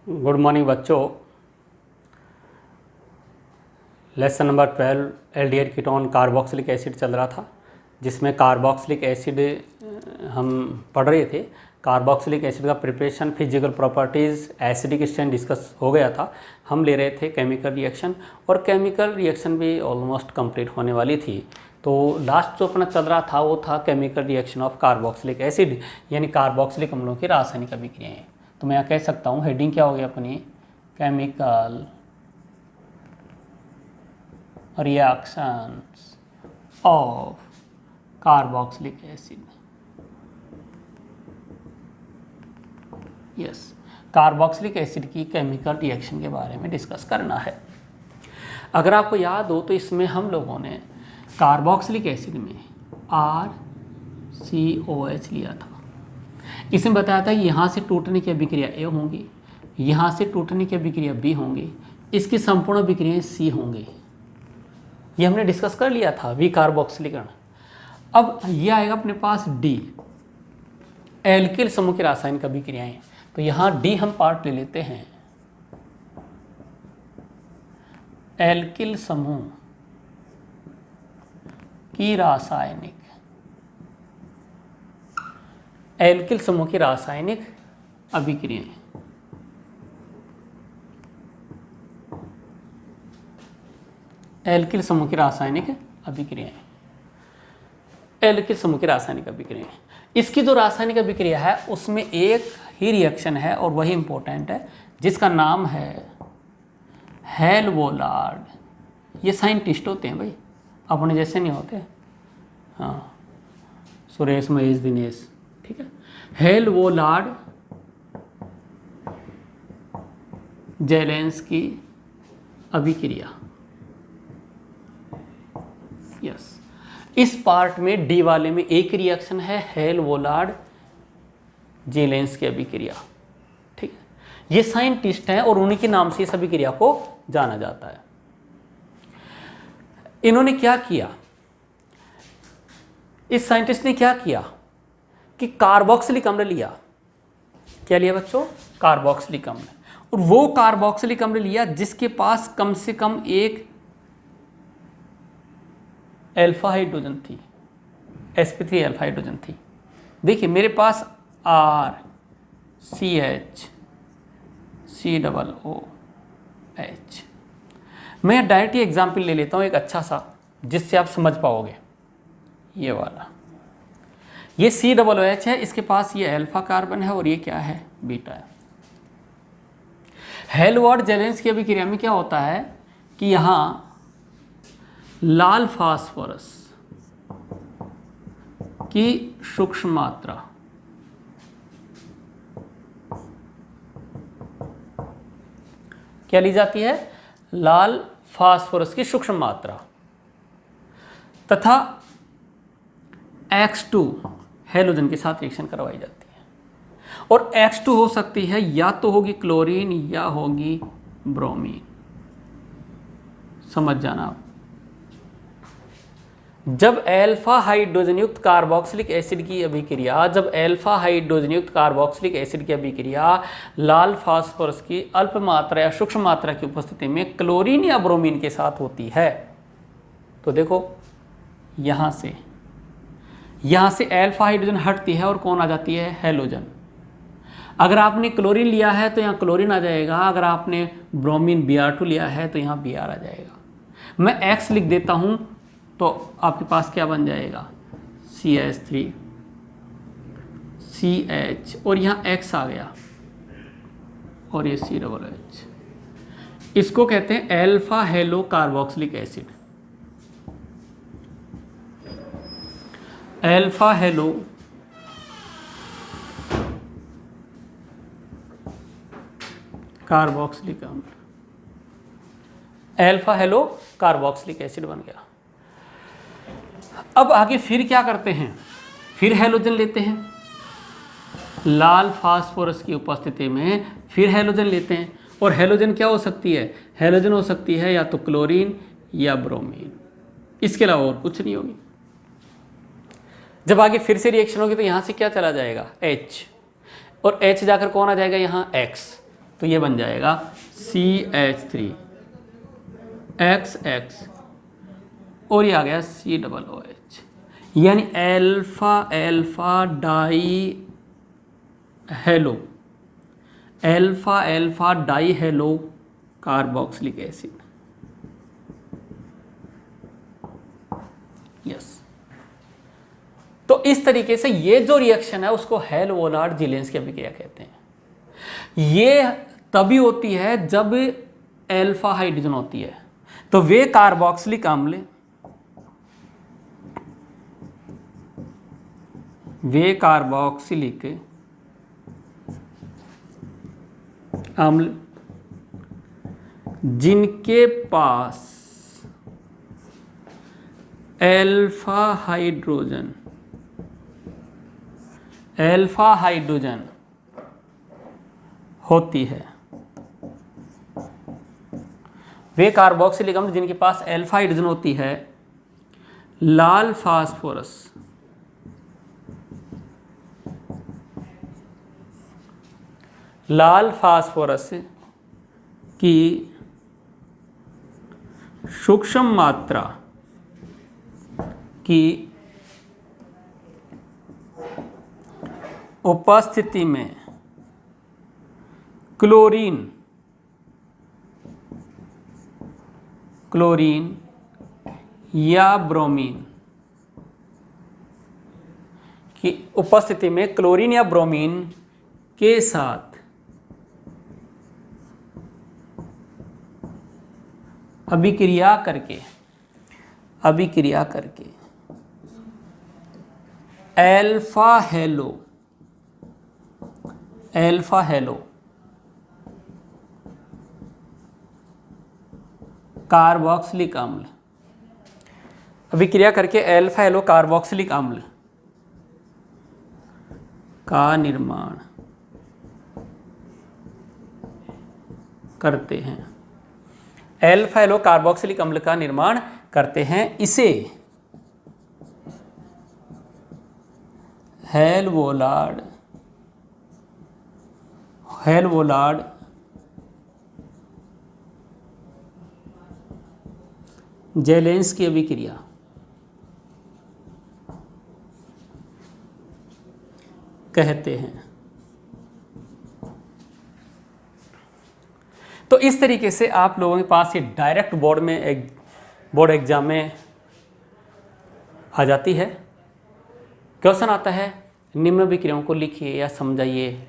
Good morning बच्चों। Lesson number 12 aldehyde ketone carboxylic acid चल रहा था, जिसमें कार्बोक्सिलिक एसिड हम पढ़ रहे थे। कार्बोक्सिलिक एसिड का preparation, physical properties, acidic strength discuss हो गया था। हम ले रहे थे केमिकल रिएक्शन, और केमिकल रिएक्शन भी ऑलमोस्ट कंप्लीट होने वाली थी। तो लास्ट जो अपना चल रहा था वो था chemical reaction of carboxylic acid, यानी कार्बोक्सिलिक अम्लों की रासायनिक अभिक्रियाएं। तो मैं यहाँ कह सकता हूँ हेडिंग क्या होगी अपनी, chemical reactions of carboxylic acid. Yes, carboxylic acid की केमिकल रिएक्शन के बारे में डिस्कस करना है। अगर आपको याद हो तो इसमें हम लोगों ने कार्बोक्सिलिक एसिड में RCOH लिया था। इसमें बताया था कि यहाँ से टूटने की अभिक्रिया A होंगी, यहाँ से टूटने की अभिक्रिया B होंगी, इसकी संपूर्ण अभिक्रियाएं C होंगी। ये हमने डिस्कस कर लिया था विकार्बोक्सिलीकरण। अब ये आएगा अपने पास D, एल्किल समूह की रासायनिक अभिक्रियाएं। तो यहाँ D हम पार्ट ले लेते हैं, एल्किल समूह की रासायनिक, एल्किल समूह की रासायनिक अभिक्रियाएं। एल्किल समूह की रासायनिक अभिक्रियाएं, एल्किल समूह की रासायनिक अभिक्रियाएं। इसकी जो रासायनिक अभिक्रिया है उसमें एक ही रिएक्शन है और वही इंपॉर्टेंट है, जिसका नाम है हेलवोलार्ड। ये साइंटिस्ट होते हैं भाई, अपने जैसे नहीं होते। हाँ, सुरेश, महेश, दिनेश, ठीक है। हेलवोलार्ड जेलेंस्की अभिक्रिया। यस, इस पार्ट में डी वाले में एक रिएक्शन है, हेलवोलार्ड जेलेंस्की अभिक्रिया, ठीक है। ये साइंटिस्ट हैं और उन्हीं के नाम से इस अभिक्रिया को जाना जाता है। इन्होंने क्या किया, इस साइंटिस्ट ने क्या किया कि कार्बोक्सिलिक अम्ल लिया। क्या लिया बच्चों? कार्बोक्सिलिक अम्ल। और वो कार्बोक्सिलिक अम्ल लिया जिसके पास कम से कम एक अल्फा हाइड्रोजन थी, sp3 अल्फा हाइड्रोजन थी। देखिए मेरे पास RCHCOOH। मैं डायरेक्ट ही एग्जाम्पल ले लेता हूँ एक अच्छा सा, जिससे आप समझ पाओगे। ये वाला, ये COOH है, इसके पास ये अल्फा कार्बन है और ये क्या है, बीटा है। हेलवोलार्ड जेलेंस्की की अभिक्रिया में क्या होता है कि यहाँ लाल फास्फोरस की सूक्ष्म मात्रा क्या ली जाती है, लाल फास्फोरस की सूक्ष्म मात्रा, तथा X2 हेलोजन के साथ रिएक्शन करवाई जाती है। और X2 हो सकती है या तो होगी क्लोरीन या होगी ब्रोमीन। समझ जाना आप। जब अल्फा हाइड्रोजन युक्त कार्बोक्सिलिक एसिड की अभिक्रिया, जब अल्फा हाइड्रोजन युक्त कार्बोक्सिलिक एसिड की अभिक्रिया लाल फास्फोरस की अल्प मात्रा या सूक्ष्म मात्रा की उपस्थिति में क्लोरीन या ब्रोमीन के साथ होती है, तो देखो यहाँ से अल्फा हाइड्रोजन हटती है और कौन आ जाती है, हेलोजन। अगर आपने क्लोरीन लिया है तो यहाँ क्लोरीन आ जाएगा, अगर आपने ब्रोमीन Br2 लिया है तो यहाँ Br आ जाएगा। मैं X लिख देता हूँ तो आपके पास क्या बन जाएगा, CH3 CH, और यहाँ X आ गया और ये COOH। इसको कहते हैं alpha hello carboxylic acid. Alpha hello carboxylic अम्ल, अल्फा हेलो कार्बोक्सिलिक एसिड बन गया। अब आगे फिर क्या करते हैं, फिर हेलोजन लेते हैं, लाल फास्फोरस की उपस्थिति में फिर हेलोजन लेते हैं। और हेलोजन क्या हो सकती है, हेलोजन हो सकती है या तो क्लोरीन या ब्रोमीन, इसके अलावा और कुछ नहीं होगी। जब आगे फिर से रिएक्शन होगी तो यहाँ से क्या चला जाएगा, H, और H जाकर कौन आ जाएगा यहाँ, X। तो ये बन जाएगा CH3XX और ये आ गया COOH, यानी alpha alpha die hello carboxylic acid. Yes, तो इस तरीके से ये जो रिएक्शन है उसको हेल-वोलार्ड-जेलेंस्की अभिक्रिया कहते हैं। ये तभी होती है जब अल्फा हाइड्रोजन होती है, तो वे कार्बोक्सिलिक अम्ल जिनके पास अल्फा हाइड्रोजन होती है, वे कार्बोक्सिलिक अम्ल जिनके पास अल्फा हाइड्रोजन होती है, लाल फास्फोरस की सूक्ष्म मात्रा की उपस्थिति में क्लोरीन या ब्रोमीन की उपस्थिति में क्लोरीन या ब्रोमीन के साथ अभिक्रिया करके अल्फा हेलो कार्बोक्सिलिक अम्ल अभिक्रिया करके अल्फा हेलो कार्बोक्सिलिक अम्ल का निर्माण करते हैं। अल्फा हेलो कार्बोक्सिलिक अम्ल का निर्माण करते हैं, इसे हेल-वोलार्ड जेलेंस्की अभिक्रिया कहते हैं। तो इस तरीके से आप लोगों के पास ये डायरेक्ट बोर्ड एग्जाम में आ जाती है। क्वेश्चन आता है निम्न अभिक्रियाओं को लिखिए या समझाइए,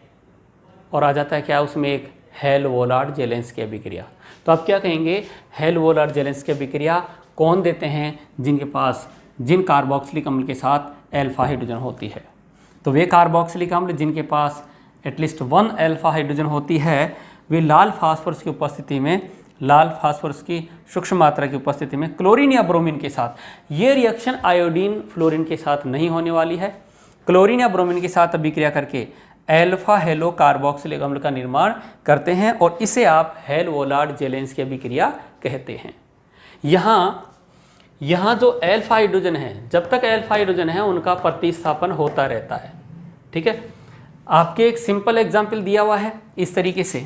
और आ जाता है क्या उसमें एक हेल-वोलार्ड जेलेंस्की अभिक्रिया। तो आप क्या कहेंगे, हेल-वोलार्ड जेलेंस्की अभिक्रिया कौन देते हैं, जिन कार्बोक्सिलिक अम्ल के साथ अल्फा हाइड्रोजन होती है। तो वे कार्बोक्सिलिक अम्ल जिनके पास एटलीस्ट 1 अल्फा हाइड्रोजन होती है, वे लाल फास्फोरस की उपस्थिति में, लाल फास्फोरस की सूक्ष्म मात्रा की उपस्थिति में क्लोरीन या ब्रोमीन के साथ, ये रिएक्शन आयोडीन फ्लोरीन के साथ नहीं होने वाली है, क्लोरीन या ब्रोमीन के साथ अभिक्रिया करके अल्फा हेलो कार्बोक्सिलिक अम्ल का निर्माण करते हैं, और इसे आप हेल-वोलार्ड जेलेंस्की अभिक्रिया कहते हैं। यहाँ जो अल्फा हाइड्रोजन है, जब तक अल्फा हाइड्रोजन है उनका प्रतिस्थापन होता रहता है। ठीक है, आपके एक सिंपल एग्जाम्पल दिया हुआ है इस तरीके से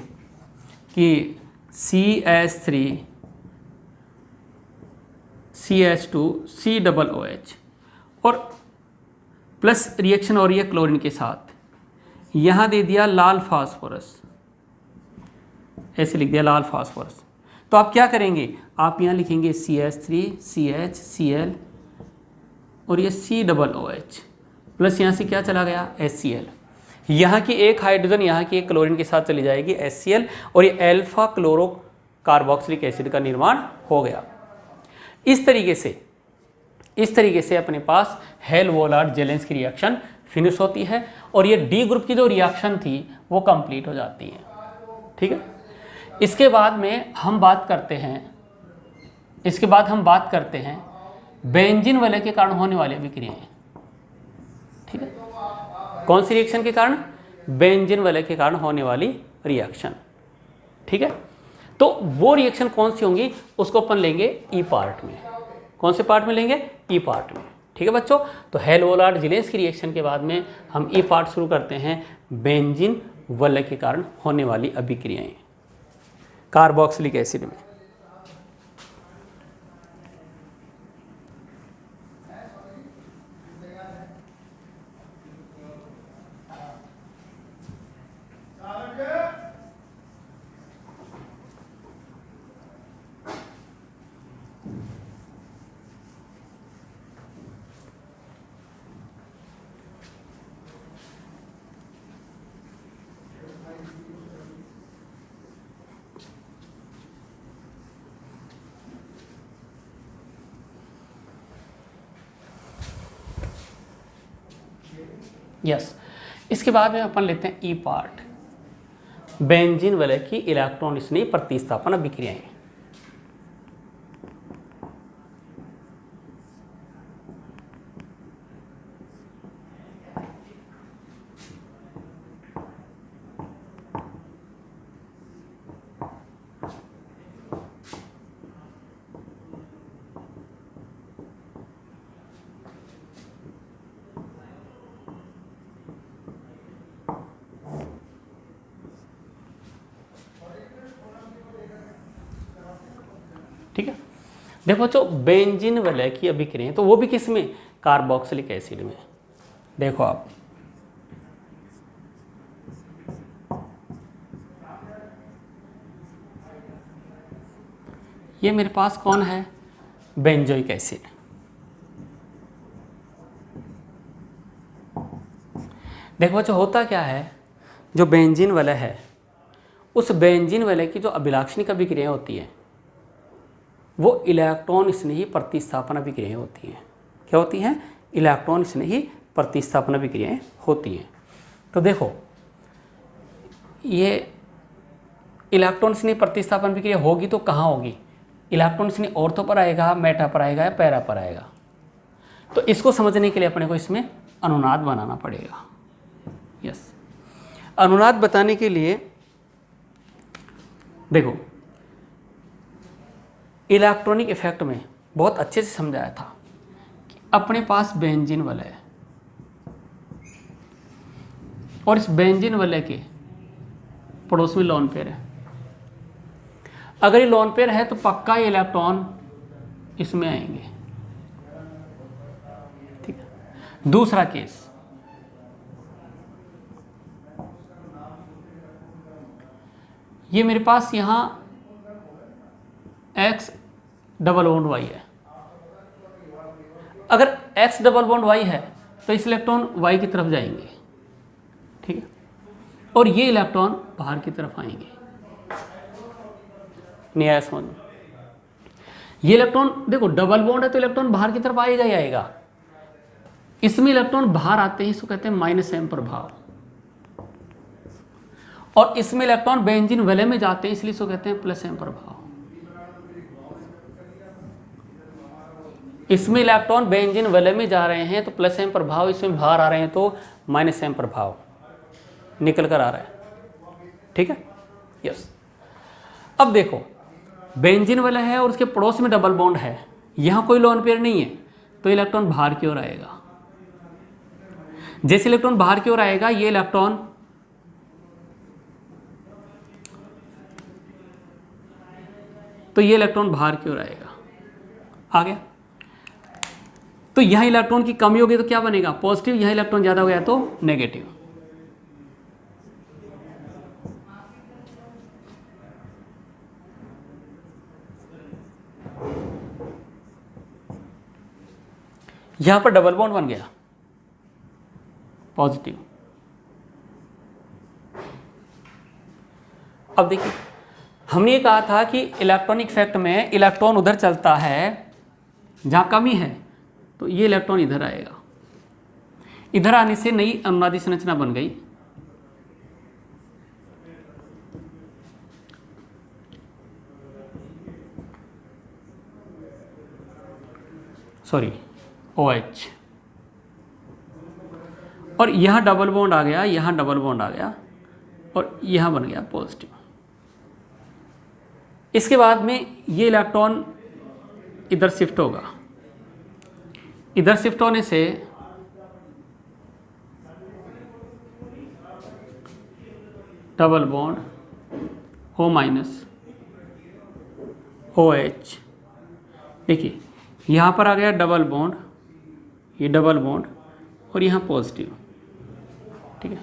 कि CH3 CH2 COOH और प्लस रिएक्शन हो रही है क्लोरीन के साथ, यहाँ दे दिया लाल फास्फोरस, ऐसे लिख दिया लाल फास्फोरस। तो आप क्या करेंगे, आप यहाँ लिखेंगे CH3 CH Cl और ये COOH प्लस यहाँ से क्या चला गया HCl, यहाँ की एक हाइड्रोजन यहाँ की एक क्लोरीन के साथ चली जाएगी HCl, और ये अल्फा क्लोरो कार्बोक्सिलिक एसिड का निर्माण हो गया। इस तरीके से अपने पास हेल-वोलार्ड जेलेंस्की रिएक्शन फिनिश होती है, और ये डी ग्रुप की जो रिएक्शन थी वो कंप्लीट हो जाती है। ठीक है, इसके बाद हम बात करते हैं बेंजीन वलय के कारण होने वाली अभिक्रियाएं। ठीक है, कौन सी रिएक्शन के कारण, बेंजीन वलय के कारण होने वाली रिएक्शन। ठीक है, तो वो रिएक्शन कौन सी होंगी उसको अपन लेंगे ई पार्ट में। कौन से पार्ट में लेंगे, ई पार्ट में। ठीक है बच्चों, तो हेल-वोलार्ड जेलेंस्की रिएक्शन के बाद में हम ई पार्ट शुरू करते हैं बेंजीन वलय के कारण होने वाली अभिक्रियाएं कार्बोक्सिलिक एसिड में। यस, इसके बाद में अपन लेते हैं ई पार्ट, बेंजीन वलय की इलेक्ट्रॉन स्नेही प्रतिस्थापन अभिक्रियाएं। ठीक है, देखो जो बेंजीन वलय की अभिक्रियाएं तो वो भी किस में, कार्बोक्सिलिक एसिड में। देखो आप ये मेरे पास कौन है, बेंजोइक एसिड। देखो जो होता क्या है, जो बेंजीन वलय है उस बेंजीन वलय की जो अभिलाक्षणिक अभिक्रियाएं होती है वो इलेक्ट्रॉन स्नेही प्रतिस्थापन अभिक्रियाएं होती हैं। क्या होती हैं, इलेक्ट्रॉन स्नेही प्रतिस्थापन अभिक्रियाएं होती हैं। तो देखो ये इलेक्ट्रॉन स्नेही प्रतिस्थापन अभिक्रिया होगी तो कहाँ होगी, इलेक्ट्रॉन स्नेही ऑर्थो पर आएगा, मेटा पर आएगा या पैरा पर आएगा। तो इसको समझने के लिए अपने को इसमें अनुनाद बनाना पड़ेगा। यस, अनुनाद बताने के लिए देखो इलेक्ट्रॉनिक इफेक्ट में बहुत अच्छे से समझाया था कि अपने पास बेंजीन वलय है और इस बेंजीन वलय के पड़ोस में लोन पेयर है। अगर ये लोन पेयर है तो पक्का ये इलेक्ट्रॉन इसमें आएंगे। ठीक है, दूसरा केस, ये मेरे पास यहां X डबल बॉन्ड Y है। अगर X डबल बॉन्ड Y है तो इस इलेक्ट्रॉन Y की तरफ जाएंगे। ठीक है, और ये इलेक्ट्रॉन बाहर की तरफ आएंगे। नहीं आया समझ में? ये इलेक्ट्रॉन देखो डबल बॉन्ड है तो इलेक्ट्रॉन बाहर की तरफ आएगा ही आएगा। इसमें इलेक्ट्रॉन बाहर आते हैं, इसको कहते हैं माइनस एम प्रभाव। और इसमें इलेक्ट्रॉन बेंजीन वलय में जाते हैं इसलिए इसको कहते हैं प्लस एम प्रभाव। इसमें इलेक्ट्रॉन बेंजीन वलय में जा रहे हैं तो प्लस एम प्रभाव, इसमें बाहर आ रहे हैं तो माइनस एम प्रभाव निकल कर आ रहा है। ठीक है, यस। अब देखो बेंजीन वलय है और उसके पड़ोस में डबल बॉन्ड है, यहां कोई लोन पेयर नहीं है तो इलेक्ट्रॉन बाहर की ओर आएगा। जैसे इलेक्ट्रॉन बाहर की ओर आएगा ये इलेक्ट्रॉन तो ये इलेक्ट्रॉन बाहर की ओर आएगा, आ गया। तो यहां इलेक्ट्रॉन की कमी होगी तो क्या बनेगा, पॉजिटिव। यहां इलेक्ट्रॉन ज्यादा हो गया तो नेगेटिव। यहां पर डबल बॉन्ड बन गया पॉजिटिव। अब देखिए हमने ये कहा था कि इलेक्ट्रॉनिक इफेक्ट में इलेक्ट्रॉन उधर चलता है जहां कमी है, तो ये इलेक्ट्रॉन इधर आएगा। इधर आने से नई अनुनादी संरचना बन गई। सॉरी OH, और यहां डबल बॉन्ड आ गया, यहां डबल बॉन्ड आ गया और यहां बन गया पॉजिटिव। इसके बाद में ये इलेक्ट्रॉन इधर शिफ्ट होगा। इधर शिफ्ट होने से double bond O minus OH। देखिए यहाँ पर आ गया डबल बॉन्ड, ये डबल बॉन्ड और यहाँ पॉजिटिव, ठीक है।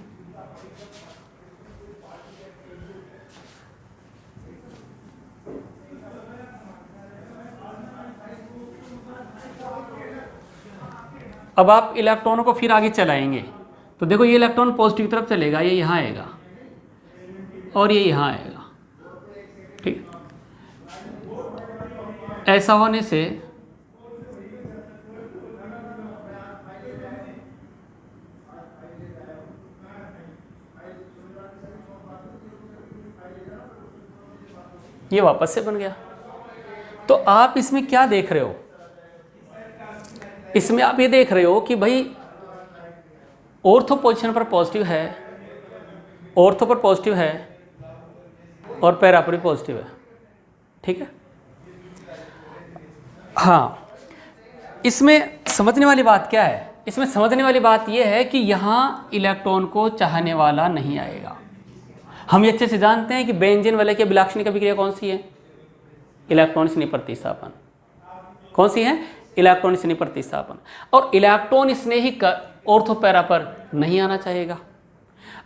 अब आप इलेक्ट्रॉनों को फिर आगे चलाएंगे तो देखो ये इलेक्ट्रॉन पॉजिटिव की तरफ चलेगा, ये यहाँ आएगा और ये यहाँ आएगा, ठीक। ऐसा होने से ये वापस से बन गया। तो आप इसमें क्या देख रहे हो, इसमें आप ये देख रहे हो कि भाई ऑर्थो पोजीशन पर पॉजिटिव है, ऑर्थो पर पॉजिटिव है और पैरा पर भी पॉजिटिव है, ठीक है। हाँ, इसमें समझने वाली बात क्या है, इसमें समझने वाली बात यह है कि यहाँ इलेक्ट्रॉन को चाहने वाला नहीं आएगा। हम ये अच्छे से जानते हैं कि बेंजीन वलय की अभिलाक्षणिक अभिक्रिया कौन सी है, इलेक्ट्रॉन स्नेह प्रतिस्थापन। कौन सी है, इलेक्ट्रॉन स्नेह प्रतिस्थापन। और इलेक्ट्रॉन स्नेही ऑर्थो पैरा पर नहीं आना चाहेगा।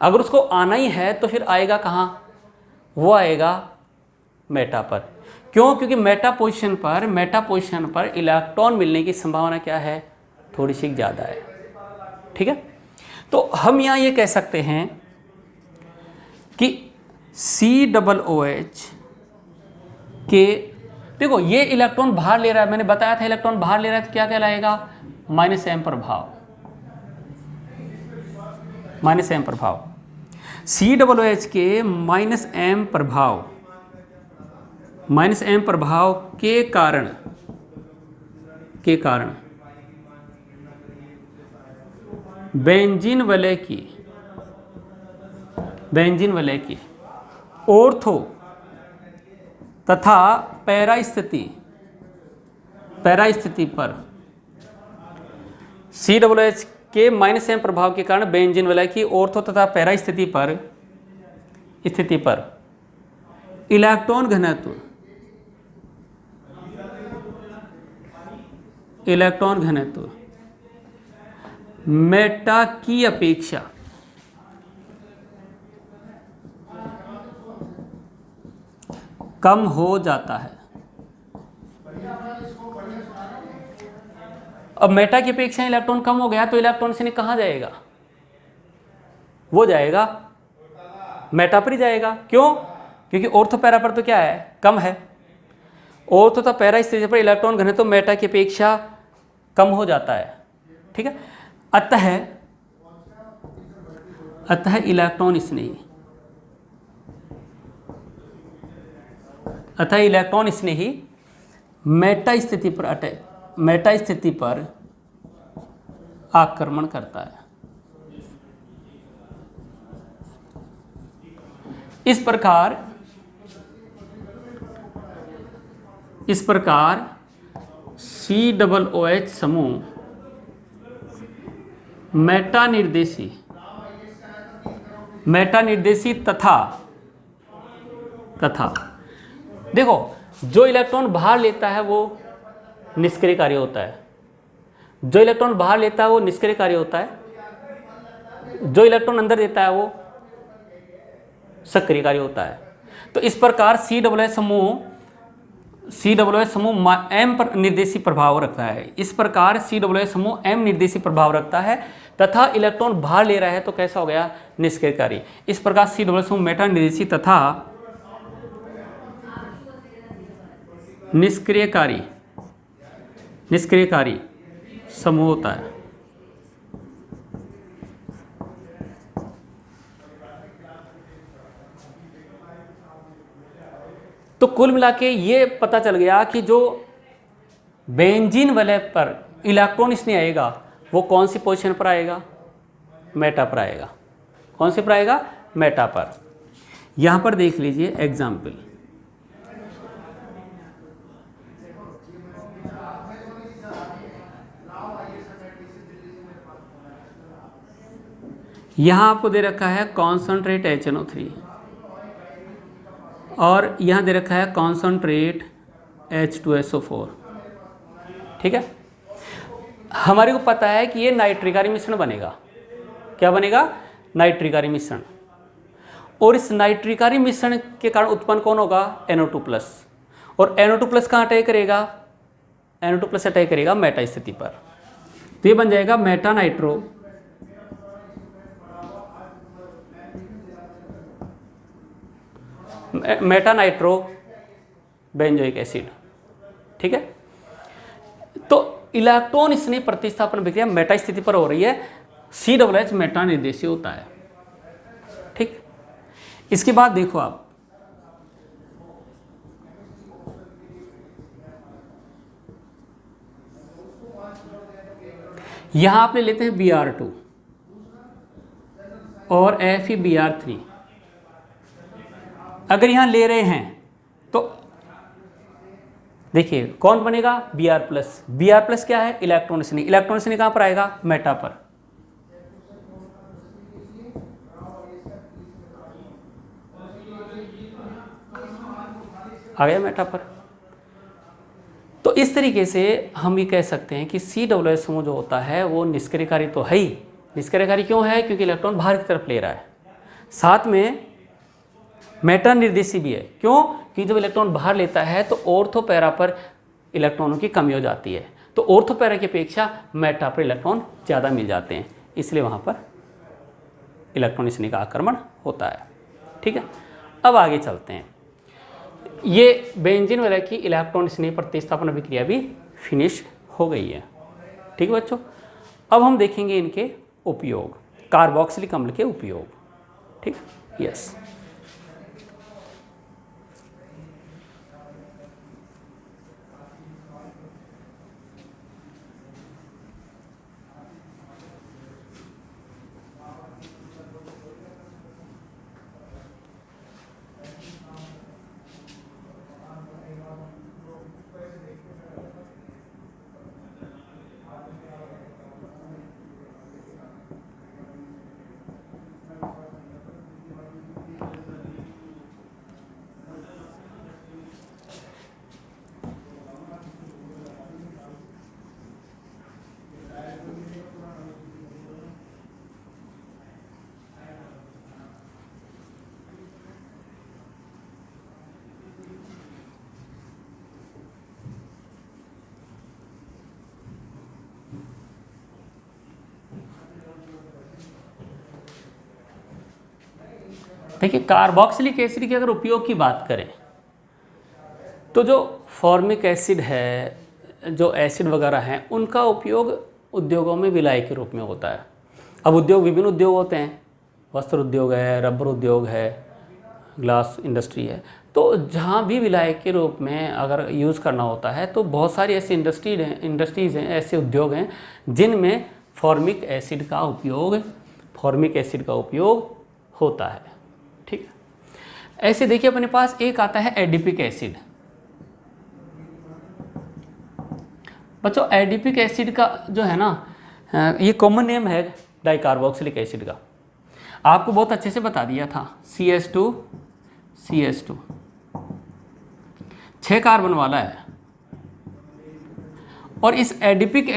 अगर उसको आना ही है तो फिर आएगा कहाँ, वो आएगा मेटा पर। क्यों, क्योंकि मेटा पोजीशन पर इलेक्ट्रॉन मिलने की संभावना क्या है, थोड़ी सी ज़्यादा है, ठीक है। तो हम यहाँ ये कह सकते हैं कि COOH के, देखो ये इलेक्ट्रॉन बाहर ले रहा है, मैंने बताया था इलेक्ट्रॉन बाहर ले रहा है तो क्या कहलाएगा, -m प्रभाव, -m प्रभाव। COOH के -m प्रभाव के कारण बेंजीन वलय की ऑर्थो तथा पैरा स्थिति पर COOH के -m प्रभाव के कारण बेंजीन वलय की ऑर्थो तथा पैरा स्थिति पर इलेक्ट्रॉन घनत्व मेटा की अपेक्षा कम हो जाता है। अब मेटा की अपेक्षा इलेक्ट्रॉन कम हो गया तो इलेक्ट्रॉन से कहाँ जाएगा, वो जाएगा मेटा पर ही जाएगा। क्यों, क्योंकि ऑर्थो पैरा पर तो क्या है, कम है। ऑर्थो तथा पैरा स्थिति पर इलेक्ट्रॉन घनत्व तो मेटा की अपेक्षा कम हो जाता है, ठीक है। अतः इलेक्ट्रॉन स्नेही मेटा स्थिति पर आक्रमण करता है। इस प्रकार COOH समूह मेटा निर्देशी तथा देखो जो इलेक्ट्रॉन बाहर लेता है वो निष्क्रिय कार्य होता है, जो इलेक्ट्रॉन अंदर देता है वो सक्रिय कार्य होता है। तो इस प्रकार COOH समूह M पर निर्देशी प्रभाव रखता है। इस प्रकार COOH समूह M निर्देशी प्रभाव रखता है तथा इलेक्ट्रॉन बाहर ले रहा है तो कैसा हो गया, निष्क्रियकारी। इस प्रकार COOH समूह मेटा निर्देशी तथा निष्क्रियकारी समूह होता है। तो कुल मिला के ये पता चल गया कि जो बेंजीन वलय पर इलेक्ट्रॉन इसने आएगा वो कौन सी पोजीशन पर आएगा, मेटा पर आएगा। कौन सी पर आएगा, मेटा पर। यहां पर देख लीजिए एग्जाम्पल, यहां आपको दे रखा है कॉन्सनट्रेट HNO3 और यहाँ दे रखा है कॉन्सनट्रेट H2SO4। ठीक है, हमारे को पता है कि ये नाइट्रिक मिश्रण बनेगा। क्या बनेगा? नाइट्रिक मिश्रण। और इस नाइट्रिक मिश्रण के कारण उत्पन्न कौन होगा? NO2+। और NO2+ कहाँ अटैक करेगा? NO2+ अटैक करेगा मेटा स्थिति पर, तो ये बन जाएगा मेटा नाइट्रो बेंजोइक एसिड। ठीक है, तो इलेक्ट्रॉन स्नेह प्रतिस्थापन विक्रिया मेटा स्थिति पर हो रही है, COOH मेटा निर्देशीय होता है। ठीक, इसके बाद देखो आप, यहां आप ले लेते हैं Br2 और FeBr3। अगर यहां ले रहे हैं तो देखिए कौन बनेगा? Br+। Br+ क्या है? इलेक्ट्रॉन स्नेह। इलेक्ट्रॉन स्नेह कहां पर आएगा? मेटा पर। आ गया मेटा पर। तो इस तरीके से हम ये कह सकते हैं कि COOH समूह जो होता है वो निष्क्रियकारी तो है ही। निष्क्रियकारी क्यों है? क्योंकि इलेक्ट्रॉन बाहर की तरफ ले रहा है, साथ में मेटा निर्देशी भी है। क्यों? कि जब इलेक्ट्रॉन बाहर लेता है तो ऑर्थो पैरा पर इलेक्ट्रॉनों की कमी हो जाती है, तो ऑर्थो पैरा की अपेक्षा मेटा पर इलेक्ट्रॉन ज़्यादा मिल जाते हैं, इसलिए वहाँ पर इलेक्ट्रॉन स्नेह का आक्रमण होता है। ठीक है, अब आगे चलते हैं। ये बेंजीन वगैरह की इलेक्ट्रॉन स्नेह प्रतिस्थापन अभिक्रिया भी फिनिश हो गई है। ठीक है बच्चों, अब हम देखेंगे इनके उपयोग, कार्बोक्सिलिक अम्ल के उपयोग। ठीक, यस। देखिए, कार्बोक्सिलिक एसिड के अगर उपयोग की बात करें तो जो फॉर्मिक एसिड है, जो एसिड वगैरह हैं, उनका उपयोग उद्योगों में विलायक के रूप में होता है। अब उद्योग विभिन्न उद्योग होते हैं, वस्त्र उद्योग है, रबर उद्योग है, ग्लास इंडस्ट्री है। तो जहाँ भी विलायक के रूप में अगर यूज़ करना होता है तो बहुत सारी ऐसी इंडस्ट्रीज़ हैं, ऐसे उद्योग हैं जिनमें फॉर्मिक एसिड का उपयोग होता है। ठीक है, ऐसे देखिए अपने पास एक आता है एडिपिक एसिड। बच्चों, एडिपिक एसिड का जो है ना, ये कॉमन नेम है डाइकार्बोक्सिलिक एसिड का, आपको बहुत अच्छे से बता दिया था। CH2 6 कार्बन वाला है। और इस एडिपिक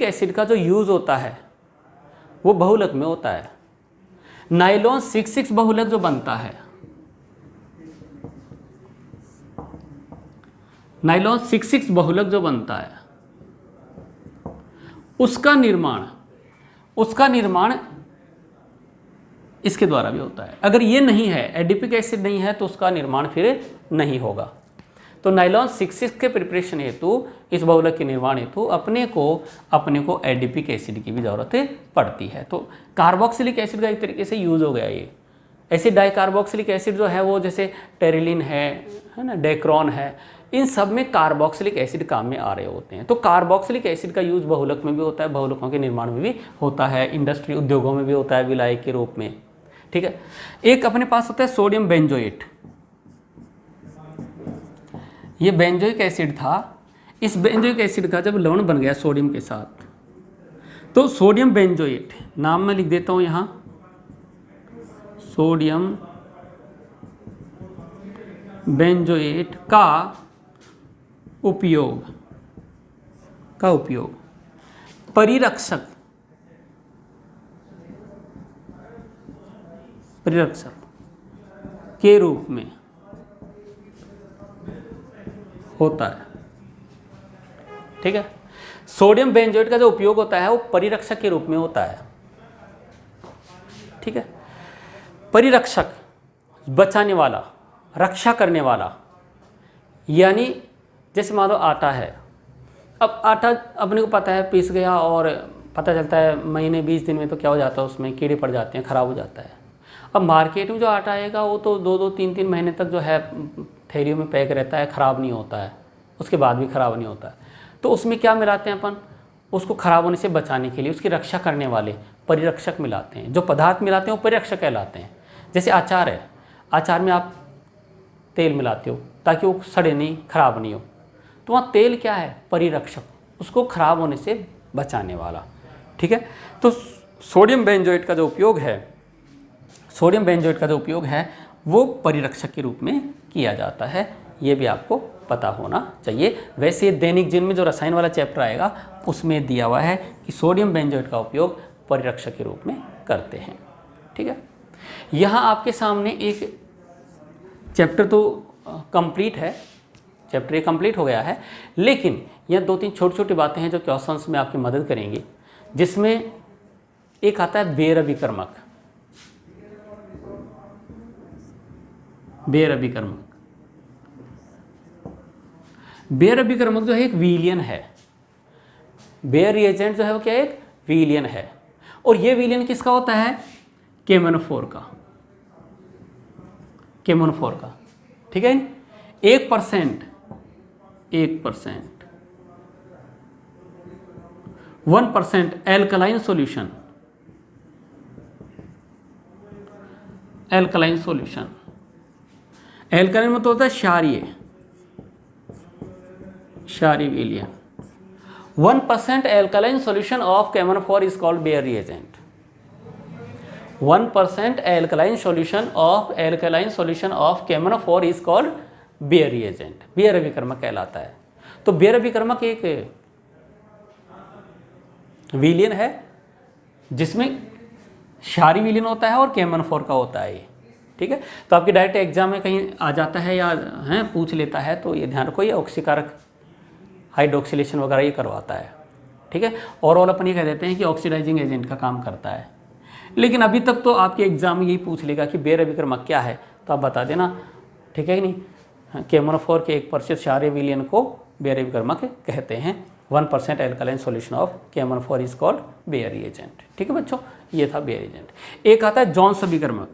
एसिड का जो यूज होता है वो बहुलक में होता है। नाइलॉन 6,6 बहुलक जो बनता है, नाइलॉन 6,6 बहुलक जो बनता है, उसका निर्माण इसके द्वारा भी होता है। अगर ये नहीं है, एडिपिक एसिड नहीं है, तो उसका निर्माण फिर नहीं होगा। तो नाइलॉन 6,6 के प्रिपरेशन हेतु, इस बहुलक के निर्माण हेतु अपने को एडिपिक एसिड की भी ज़रूरत पड़ती है। तो कार्बोक्सिलिक एसिड का एक तरीके से यूज़ हो गया ये। ऐसे डाइकार्बोक्सिलिक एसिड जो है वो जैसे टेरिलिन है ना, डेक्रॉन है, इन सब में कार्बोक्सिलिक एसिड काम में आ रहे होते हैं। तो कार्बोक्सिलिक एसिड का यूज़ बहुलक में भी होता है, बहुलकों के निर्माण में भी होता है, इंडस्ट्री उद्योगों में भी होता है विलायक के रूप में। ठीक है, एक अपने पास होता है सोडियम बेंजोएट। ये बेंजोइक एसिड था। इस बेंजोइक एसिड का जब लवण बन गया सोडियम के साथ, तो सोडियम बेंजोएट, नाम मैं लिख देता हूँ यहाँ, सोडियम बेंजोएट का उपयोग परिरक्षक के रूप में होता है। ठीक है, सोडियम बेंजोएट का जो उपयोग होता है वो परिरक्षक के रूप में होता है। ठीक है, परिरक्षक बचाने वाला, रक्षा करने वाला। यानी जैसे मान लो आटा है, अब आटा अपने को पता है पीस गया और पता चलता है महीने 20 दिन में तो क्या हो जाता है, उसमें कीड़े पड़ जाते हैं, ख़राब हो जाता है। अब मार्केट में जो आटा आएगा वो तो 2-2, 3-3 महीने तक जो है थैलियों में पैक रहता है, ख़राब नहीं होता है, उसके बाद भी ख़राब नहीं होता है। तो उसमें क्या मिलाते हैं अपन, उसको ख़राब होने से बचाने के लिए उसकी रक्षा करने वाले परिरक्षक मिलाते हैं। जो पदार्थ मिलाते हैं वो परिरक्षक कहलाते हैं। जैसे अचार है, अचार में आप तेल मिलाते हो ताकि वो सड़े नहीं, ख़राब नहीं हो, तो वहाँ तेल क्या है, परिरक्षक, उसको ख़राब होने से बचाने वाला। ठीक है, तो सोडियम बेंजोएट का जो उपयोग है वो परिरक्षक के रूप में किया जाता है। ये भी आपको पता होना चाहिए। वैसे दैनिक जीवन में जो रसायन वाला चैप्टर आएगा उसमें दिया हुआ है कि सोडियम बेंजोएट का उपयोग परिरक्षक के रूप में करते हैं। ठीक है, यहाँ आपके सामने एक चैप्टर तो कंप्लीट है, चैप्टर ये कंप्लीट हो गया है, लेकिन यह 2-3 छोटी छोटी बातें हैं जो क्वेश्चंस में आपकी मदद करेंगी। जिसमें एक आता है बेर अभिकर्मक। बेर अभिकर्मक जो है एक विलियन है। बेयर रिएजेंट जो है वो क्या है, एक विलियन है। और ये विलियन किसका होता है, केमोनोफोर का। ठीक है, 1% 1% एल्कलाइन सॉल्यूशन एल्कलाइन में तो होता है क्षारीय विलियन। 1% alkaline solution of केमोनोफोर is called Baeyer reagent. 1% alkaline solution of केमोनोफोर is called Baeyer reagent. Baeyer अभिकर्मक कहलाता है। तो बेयर अभिकर्मक एक विलियन है जिसमें क्षारीय विलियन होता है और केमोनोफोर का होता है ये। ठीक है, तो आपके डायरेक्ट एग्जाम में कहीं आ जाता है या पूछ लेता है, तो ये ध्यान रखो, ये ऑक्सीकारक हाइड्रोक्सिलेशन वगैरह ये करवाता है। ठीक है, और अपन ये कह देते हैं कि ऑक्सीडाइजिंग एजेंट का काम करता है। लेकिन अभी तक तो आपके एग्जाम में यही पूछ लेगा कि बेयर अभिकर्मक क्या है, तो आप बता देना। ठीक है कि नहीं, केमोनोफोर के 1% क्षारीय विलियन को बेयर अभिकर्मक कहते हैं। 1% alkaline solution of केमोनोफोर is called Baeyer reagent. ठीक है बच्चों, ये था बेयर एजेंट। एक आता है जोन्स अभिकर्मक।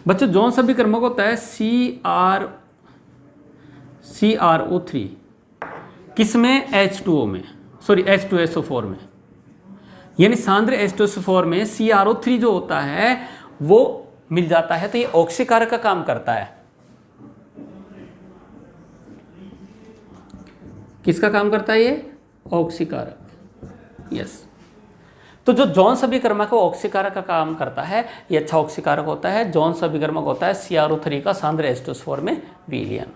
बच्चों जोन्स अभिकर्मक होता है CrO3 किसमें, H2O में, सॉरी H2SO4 में। यानी सांद्र H2SO4 में CrO3 जो होता है वो मिल जाता है, तो ये ऑक्सीकारक का काम करता है। किसका काम करता है ये, ऑक्सीकारक। यस, तो जो जोन्स अभिकर्मक है वो ऑक्सीकारक का काम करता है, ये अच्छा ऑक्सीकारक होता है। जोन्स अभिकर्मक होता है CrO3 का सांद्र H2SO4 में विलियन।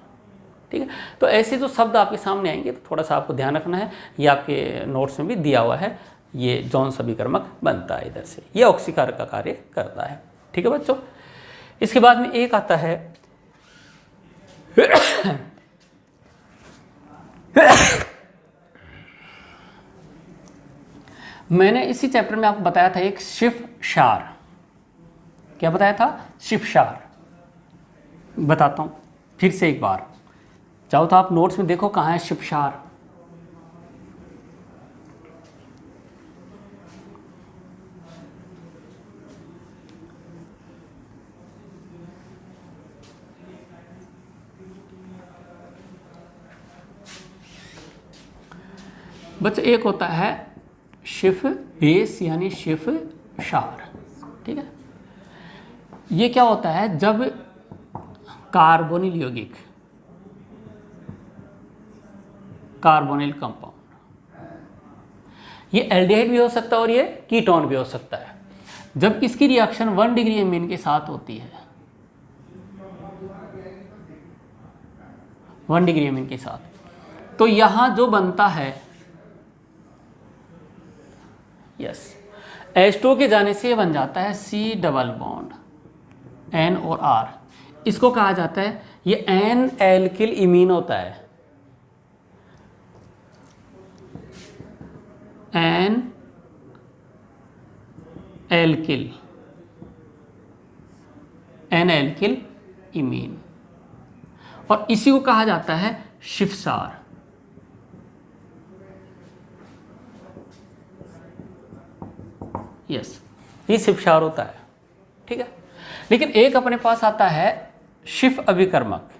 ठीक है, तो ऐसे जो शब्द आपके सामने आएंगे तो थोड़ा सा आपको ध्यान रखना है। ये आपके नोट्स में भी दिया हुआ है, ये जोन्स अभिकर्मक बनता है इधर से, ये ऑक्सीकारक का कार्य करता है। ठीक है बच्चों, इसके बाद में एक आता है मैंने इसी चैप्टर में आपको बताया था एक शिफ क्षार। क्या बताया था, शिफ क्षार। बताता हूं फिर से एक बार, चाहो तो आप नोट्स में देखो कहाँ है शिफ क्षार। बच्चा एक होता है शिफ बेस यानी शिफ क्षार। ठीक है, ये क्या होता है, जब कार्बोनिल यौगिक, कार्बोनिल कंपाउंड ये एल्डिहाइड भी हो सकता है और ये कीटोन भी हो सकता है। जब इसकी रिएक्शन 1 डिग्री एमीन के साथ होती है, 1 डिग्री एमीन के साथ, तो यहां जो बनता है यस H2 के जाने से ये बन जाता है C डबल बॉन्ड N और R। इसको कहा जाता है, ये N एल्किल इमीन होता है, N एल्किल इमीन, और इसी को कहा जाता है शिफसार। यस, ये शिफसार होता है, ठीक है। लेकिन एक अपने पास आता है शिफ अभिकर्मक,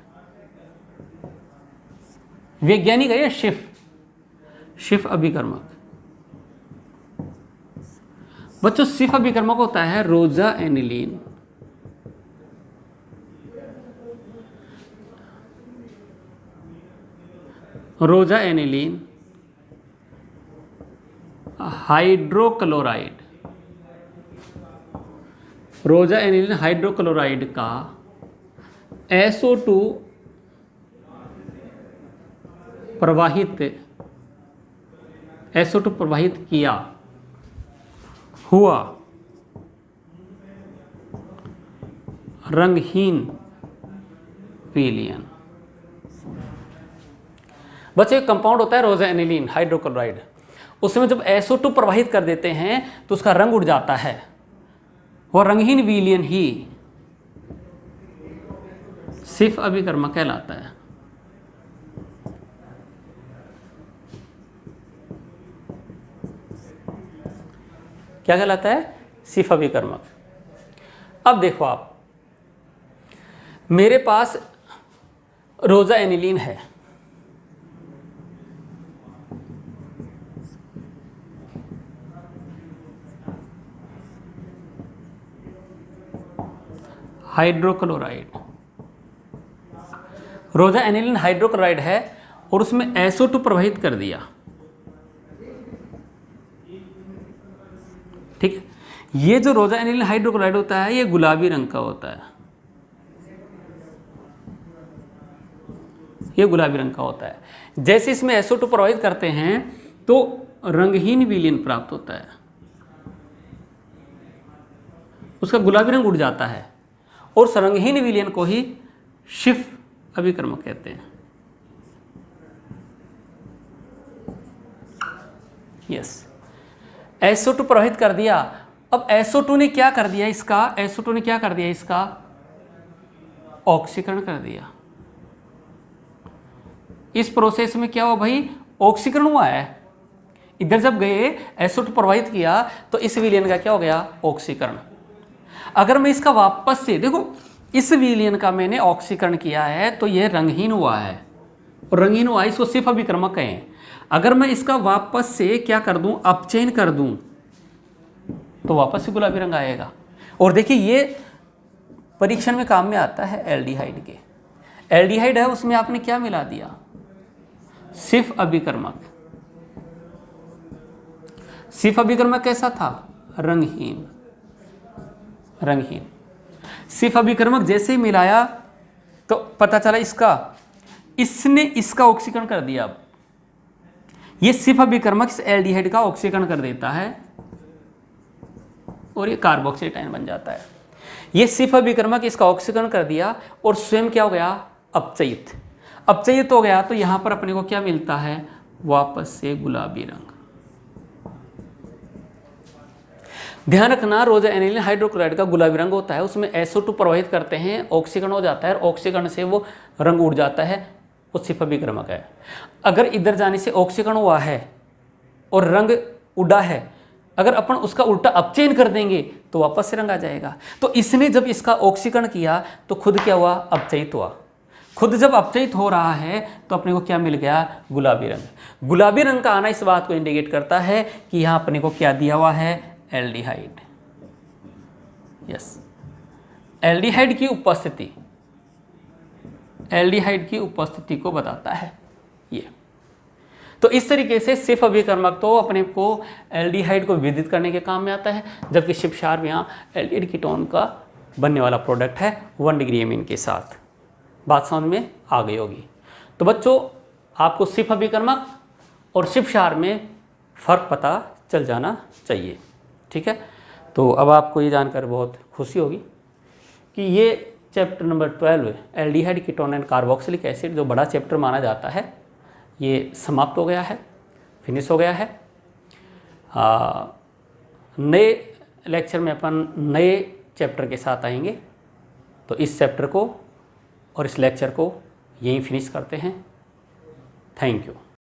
वैज्ञानिक है ये शिफ अभिकर्मक। बच्चों शिफ अभिकर्मक होता है रोजा एनिलीन, हाइड्रोक्लोराइड, रोजा एनिलीन हाइड्रोक्लोराइड का SO2 प्रवाहित किया हुआ रंगहीन विलयन। बच्चों एक कंपाउंड होता है रोजा एनिलीन हाइड्रोक्लोराइड, उसमें जब SO2 प्रवाहित कर देते हैं तो उसका रंग उड़ जाता है, वह रंगहीन विलयन ही शिफ अभिकर्मक कहलाता है। क्या कहलाता है? शिफ अभिकर्मक। अब देखो आप, मेरे पास रोजा एनिलीन है, हाइड्रोक्लोराइड, रोजा एनिलीन हाइड्रोक्लोराइड है और उसमें SO2 प्रवाहित कर दिया, ठीक है। ये जो रोजा एनिलीन हाइड्रोक्लोराइड होता है ये गुलाबी रंग का होता है, ये गुलाबी रंग का होता है। जैसे इसमें SO2 प्रवाहित करते हैं तो रंगहीन विलयन प्राप्त होता है, उसका गुलाबी रंग उड़ जाता है, और उस रंगहीन विलयन को ही शिफ अभिकर्मक कहते हैं। यस, SO2 प्रवाहित कर दिया। अब SO2 ने क्या कर दिया इसका ऑक्सीकरण कर दिया। इस प्रोसेस में क्या हुआ भाई? ऑक्सीकरण हुआ है। इधर जब गए SO2 प्रवाहित किया तो इस विलयन का क्या हो गया? ऑक्सीकरण। अगर मैं इसका वापस से देखो, इस विलयन का मैंने ऑक्सीकरण किया है तो यह रंगहीन हुआ है, और रंगहीन हुआ इसको शिफ अभिकर्मक कहें। अगर मैं इसका वापस से क्या कर दूं? अपचयन कर दूं तो वापस से गुलाबी रंग आएगा। और देखिए ये परीक्षण में काम में आता है एल्डिहाइड के। एल्डिहाइड है, उसमें आपने क्या मिला दिया? शिफ अभिकर्मक। शिफ अभिकर्मक कैसा था? रंगहीन। शिफ अभिकर्मक जैसे ही मिलाया तो पता चला इसने इसका ऑक्सीकरण कर दिया। अब ये शिफ अभिकर्मक इस एल्डिहाइड का ऑक्सीकरण कर देता है और ये कार्बोक्सिलेट आयन बन जाता है। ये शिफ अभिकर्मक इसका ऑक्सीकरण कर दिया और स्वयं क्या हो गया? अपचयित हो गया। तो यहां पर अपने को क्या मिलता है? वापस से गुलाबी रंग। ध्यान रखना, रोजा एनिलीन हाइड्रोक्लोराइड का गुलाबी रंग होता है, उसमें SO2 प्रवाहित करते हैं, ऑक्सीकरण हो जाता है, और ऑक्सीकरण से वो रंग उड़ जाता है, वो शिफ अभिकर्मक है। अगर इधर जाने से ऑक्सीकरण हुआ है और रंग उड़ा है, अगर अपन उसका उल्टा अपचयन कर देंगे तो वापस से रंग आ जाएगा। तो इसने जब इसका ऑक्सीकरण किया तो खुद क्या हुआ? अपचयित हुआ। खुद जब अपचयित हो रहा है तो अपने को क्या मिल गया? गुलाबी रंग। गुलाबी रंग का आना इस बात को इंडिकेट करता है कि यहाँ अपने को क्या दिया हुआ है? एल्डिहाइड। यस, एल्डिहाइड की उपस्थिति को बताता है ये। तो इस तरीके से सिर्फ अभिकर्मक तो अपने को एल्डिहाइड को विदित करने के काम में आता है, जबकि शिप शार्प यहाँ एल्डिहाइड कीटोन का बनने वाला प्रोडक्ट है 1 डिग्री एमीन के साथ। बात समझ में आ गई होगी। तो बच्चों आपको सिर्फ अभिकर्मक और शिप शार्प में फ़र्क पता चल जाना चाहिए, ठीक है। तो अब आपको ये जानकर बहुत खुशी होगी कि ये chapter number 12 aldehyde ketone and carboxylic acid जो बड़ा चैप्टर माना जाता है ये समाप्त हो गया है, फिनिश हो गया है। नए लेक्चर में अपन नए चैप्टर के साथ आएंगे। तो इस चैप्टर को और इस लेक्चर को यहीं फिनिश करते हैं। Thank you.